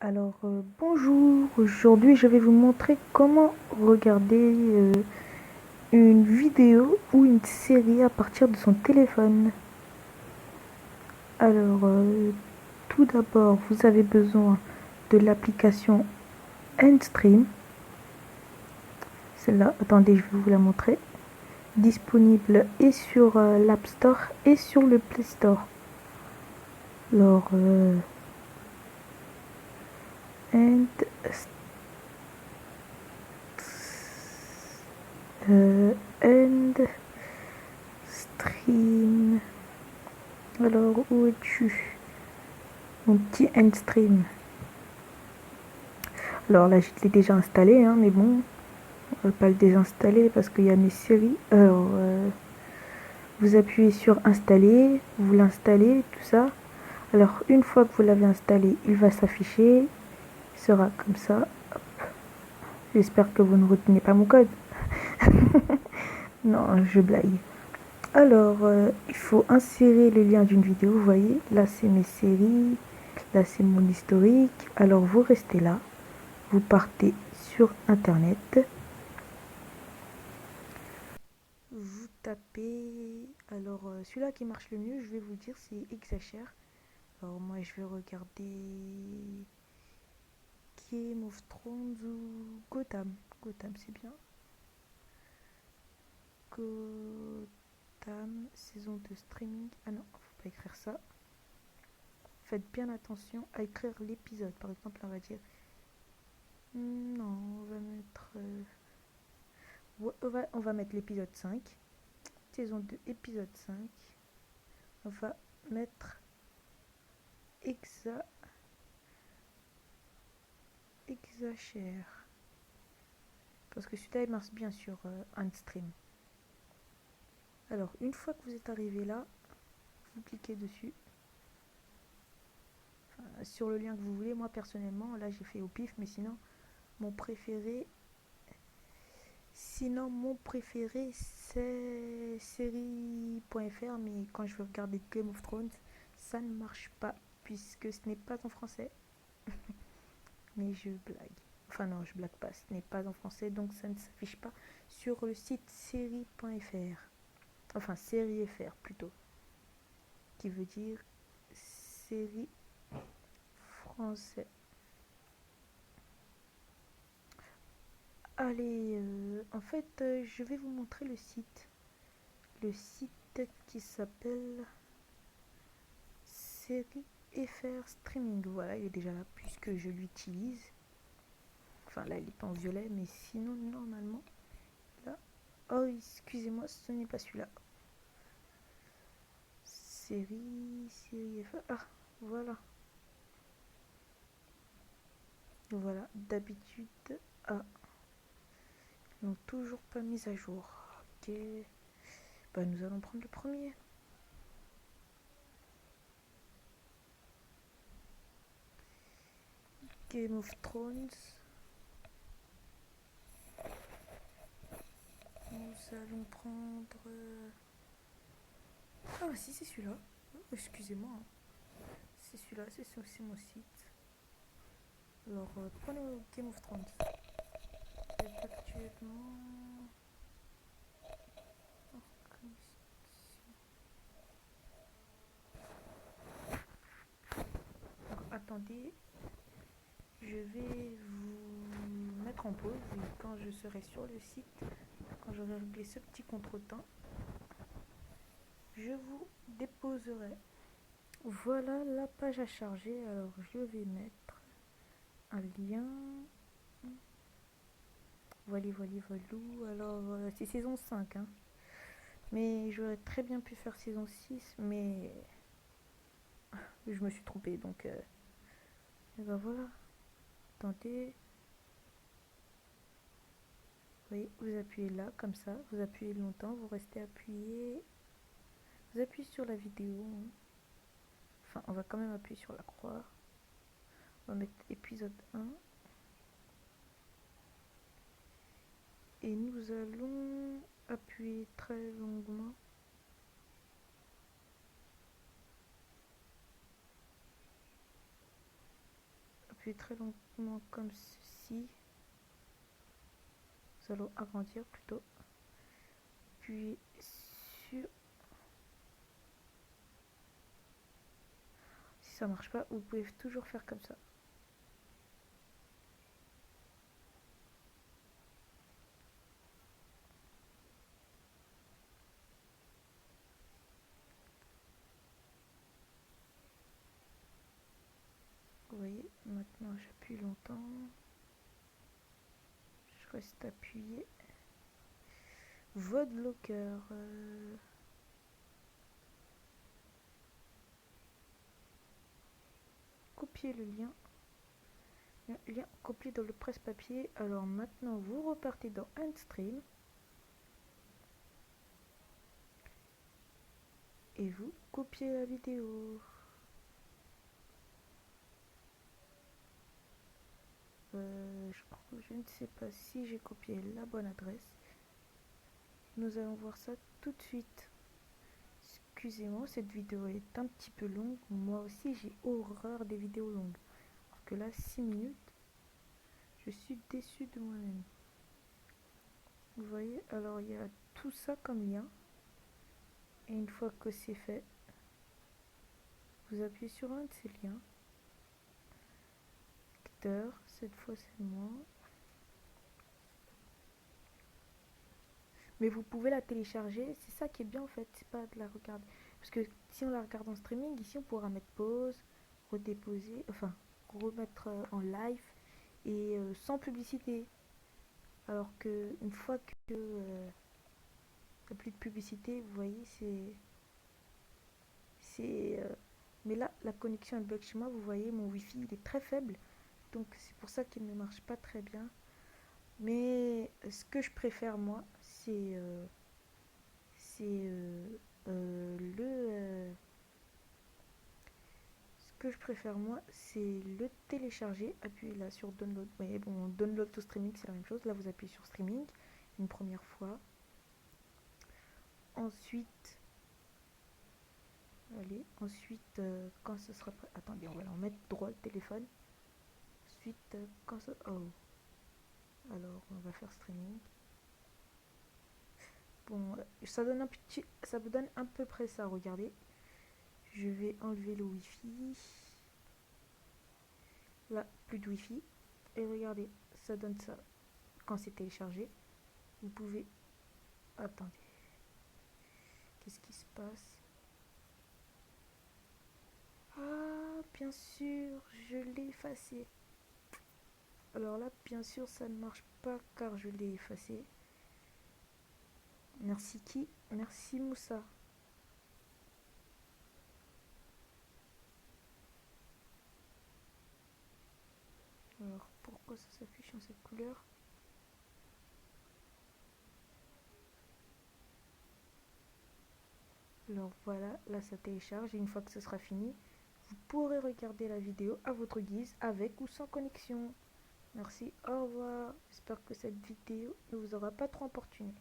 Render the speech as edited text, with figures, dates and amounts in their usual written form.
Bonjour, aujourd'hui je vais vous montrer comment regarder une vidéo ou une série à partir de son téléphone. Alors, tout d'abord, vous avez besoin de l'application Endstream. Celle-là, attendez, je vais vous la montrer. Disponible et sur l'App Store et sur le Play Store. Alors, Endstream. Alors, où es-tu? Mon petit Endstream. Alors là, je l'ai déjà installé, hein, mais bon, on va pas le désinstaller parce qu'il y a mes séries. Alors, vous appuyez sur installer, vous l'installez, tout ça. Alors, une fois que vous l'avez installé, il va s'afficher. Il sera comme ça. J'espère que vous ne retenez pas mon code. Non, je blague. Alors, il faut insérer le lien d'une vidéo. Vous voyez, là, c'est mes séries. Là, c'est mon historique. Alors, vous restez là. Vous partez sur Internet. Vous tapez. Alors, celui-là qui marche le mieux, je vais vous dire, c'est Exagère. Alors, moi, je vais regarder Game of Thrones ou Gotham. Gotham, c'est bien. Gotham, saison de streaming. Ah non, faut pas écrire ça. Faites bien attention à écrire l'épisode. Par exemple, on va dire. Non, on va mettre. On va mettre l'épisode 5. Saison 2, épisode 5. On va mettre Exagère. Parce que celui-là, il marche bien sur Handstream. Alors, une fois que vous êtes arrivé là, vous cliquez dessus. Enfin, sur le lien que vous voulez. Moi, personnellement, là, j'ai fait au pif. Mais sinon, mon préféré... c'est série.fr. Mais quand je veux regarder Game of Thrones, ça ne marche pas. Puisque ce n'est pas en français. Mais je blague. Enfin non, je blague pas, ce n'est pas en français, donc ça ne s'affiche pas sur le site série.fr. Enfin, série FR plutôt. Qui veut dire série français. Allez, en fait, je vais vous montrer le site. Le site qui s'appelle série FR Streaming. Voilà, il est déjà là puisque je l'utilise. Enfin, là, il est pas en violet, mais sinon, normalement, là. Oh, excusez-moi, ce n'est pas celui-là. Série FR. Ah, voilà. Voilà, d'habitude, ah, ils n'ont toujours pas mis à jour. Ok, bah nous allons prendre le premier. Game of Thrones. Nous allons prendre... Ah si, c'est celui-là. Oh, excusez-moi. C'est celui-là, c'est mon site. Alors, prenez Game of Thrones. C'est actuellement... Alors, attendez, je vais vous mettre en pause et quand je serai sur le site, quand j'aurai réglé ce petit contretemps, je vous déposerai. Voilà la page à charger. Alors je vais mettre un lien. Voilà. Alors c'est saison 5. Hein. Mais j'aurais très bien pu faire saison 6. Mais je me suis trompée. Donc et ben voilà. Attendez. Vous voyez, vous appuyez là comme ça. Vous appuyez longtemps. Vous restez appuyé. Vous appuyez sur la vidéo. Hein. Enfin, on va quand même appuyer sur la croix. On va mettre épisode 1. Et nous allons appuyer très longuement. appuyez très lentement comme ceci. Nous allons agrandir plutôt. Puis sur... Si ça marche pas, vous pouvez toujours faire comme ça. Vous voyez, maintenant j'appuie longtemps. Je reste appuyé. Vodlocker. Copier le lien. Le lien copié dans le presse-papier. Alors maintenant vous repartez dans Endstream. Et vous copiez la vidéo. Je ne sais pas si j'ai copié la bonne adresse. Nous allons voir ça tout de suite. Excusez-moi, cette vidéo est un petit peu longue. Moi aussi, j'ai horreur des vidéos longues. Alors que là, 6 minutes, je suis déçue de moi-même. Vous voyez, alors il y a tout ça comme lien. Et une fois que c'est fait, vous appuyez sur un de ces liens. Lecteur, cette fois c'est moi. Mais vous pouvez la télécharger, c'est ça qui est bien en fait, c'est pas de la regarder. Parce que si on la regarde en streaming, ici on pourra mettre pause, redéposer, enfin remettre en live et sans publicité. Alors que une fois que n'y a plus de publicité, vous voyez, mais là, la connexion elle bug chez moi, vous voyez, mon wifi il est très faible. Donc c'est pour ça qu'il ne marche pas très bien. Mais ce que je préfère moi, le ce que je préfère moi, c'est le télécharger. Appuyez là sur download. Vous voyez, bon, download to streaming, c'est la même chose. Là, vous appuyez sur streaming une première fois. Ensuite, allez, ensuite, quand ce sera prêt. Attendez, on va en mettre droit le téléphone. Ensuite, quand ça. Oh. Alors, on va faire streaming. Bon, ça donne un petit. Ça me donne à peu près ça, regardez. Je vais enlever le wifi. Là, plus de wifi. Et regardez, ça donne ça. Quand c'est téléchargé, vous pouvez. Attendez. Qu'est-ce qui se passe? Ah, bien sûr, je l'ai effacé. Alors là, bien sûr, ça ne marche pas car je l'ai effacé. Merci qui? Merci Moussa. Alors, pourquoi ça s'affiche en cette couleur? Alors voilà, là ça télécharge et une fois que ce sera fini, vous pourrez regarder la vidéo à votre guise, avec ou sans connexion. Merci, au revoir. J'espère que cette vidéo ne vous aura pas trop importuné.